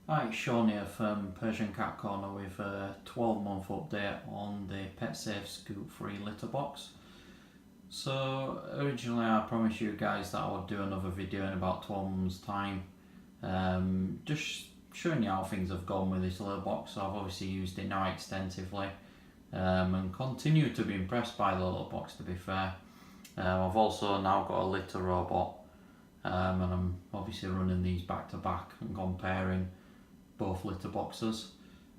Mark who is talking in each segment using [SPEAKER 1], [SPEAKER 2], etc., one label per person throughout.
[SPEAKER 1] Hi, it's Sean here from Persian Cat Corner with a 12-month update on the PetSafe ScoopFree litter box. So originally I promised you guys that I would do another video in about 12 months time, just showing you how things have gone with this litter box. So I've obviously used it now extensively and continue to be impressed by the litter box, to be fair. I've also now got a litter robot and I'm obviously running these back to back and comparing both litter boxes.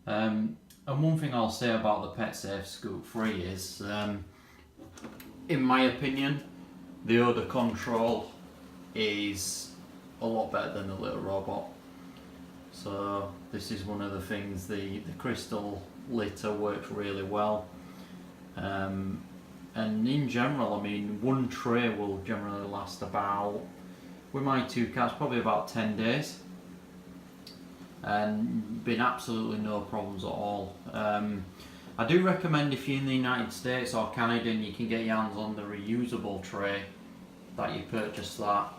[SPEAKER 1] And one thing I'll say about the PetSafe ScoopFree is, in my opinion, the odour control is a lot better than the litter robot. So this is one of the things, the crystal litter works really well. And in general, I mean, one tray will generally last about, with my two cats, probably about 10 days. And been absolutely no problems at all. I do recommend, if you're in the United States or Canada and you can get your hands on the reusable tray, that you purchase that,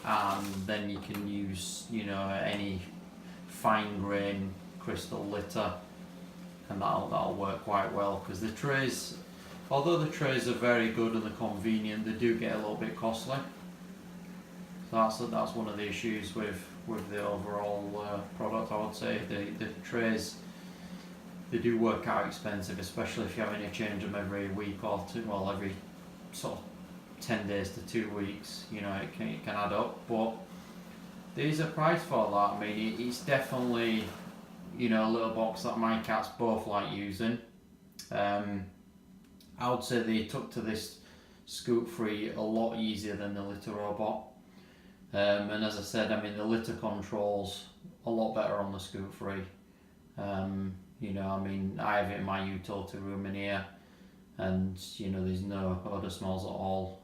[SPEAKER 1] and then you can use, you know, any fine grain crystal litter, and that'll work quite well, because the trays, although the trays are very good and they're convenient, they do get a little bit costly. So that's one of the issues with the overall product, I would say. The trays, they do work out expensive, especially if you're having to change them every week or two, well, every sort of 10 days to 2 weeks, you know, it can add up. But there's a price for that. I mean, it's definitely, you know, a little box that my cats both like using. I would say they took to this ScoopFree a lot easier than the litter robot. And as I said, I mean, the litter control's a lot better on the ScoopFree. You know, I mean, I have it in my utility room in here, and you know, there's no odour smells at all.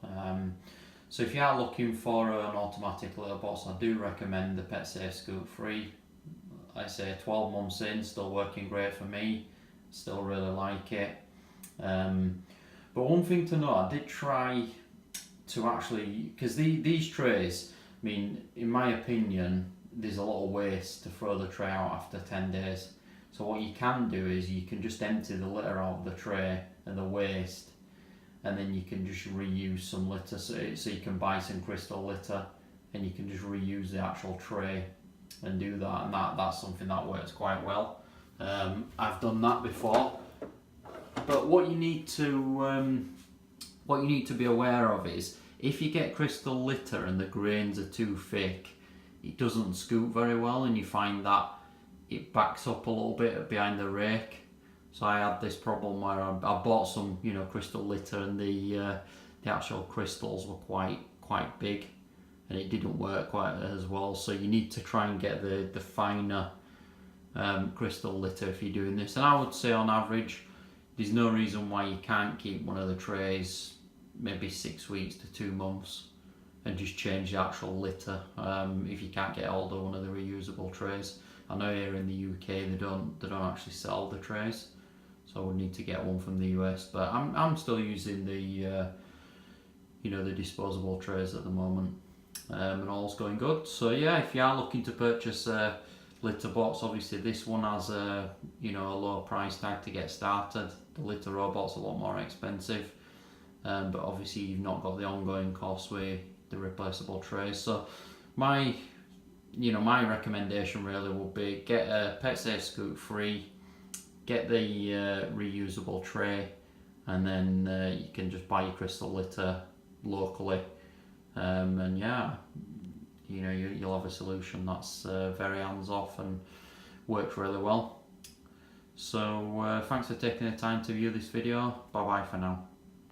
[SPEAKER 1] So if you are looking for an automatic litter box, I do recommend the PetSafe ScoopFree. I say 12 months in, still working great for me, still really like it. But one thing to note, I did try to actually, because these trays, I mean, in my opinion, there's a lot of waste to throw the tray out after 10 days. So what you can do is you can just empty the litter out of the tray and the waste, and then you can just reuse some litter. So you can buy some crystal litter and you can just reuse the actual tray and do that, and that's something that works quite well. I've done that before. But what you need to be aware of is, if you get crystal litter and the grains are too thick, it doesn't scoop very well, and you find that it backs up a little bit behind the rake. So I had this problem where I bought some, you know, crystal litter, and the actual crystals were quite big, and it didn't work quite as well. So you need to try and get the finer crystal litter if you're doing this. And I would say on average, there's no reason why you can't keep one of the trays maybe 6 weeks to 2 months and just change the actual litter if you can't get hold of one of the reusable trays. I know here in the UK they don't actually sell the trays, so I would need to get one from the US. But I'm still using the you know, the disposable trays at the moment, and all's going good. So yeah, if you are looking to purchase a litter box, obviously this one has a, you know, a low price tag to get started. The litter robot's a lot more expensive, but obviously you've not got the ongoing costs with the replaceable trays. So my recommendation really would be, get a PetSafe ScoopFree, get the reusable tray, and then you can just buy your crystal litter locally, and yeah, you know, you'll have a solution that's very hands-off and works really well. So thanks for taking the time to view this video. Bye bye for now.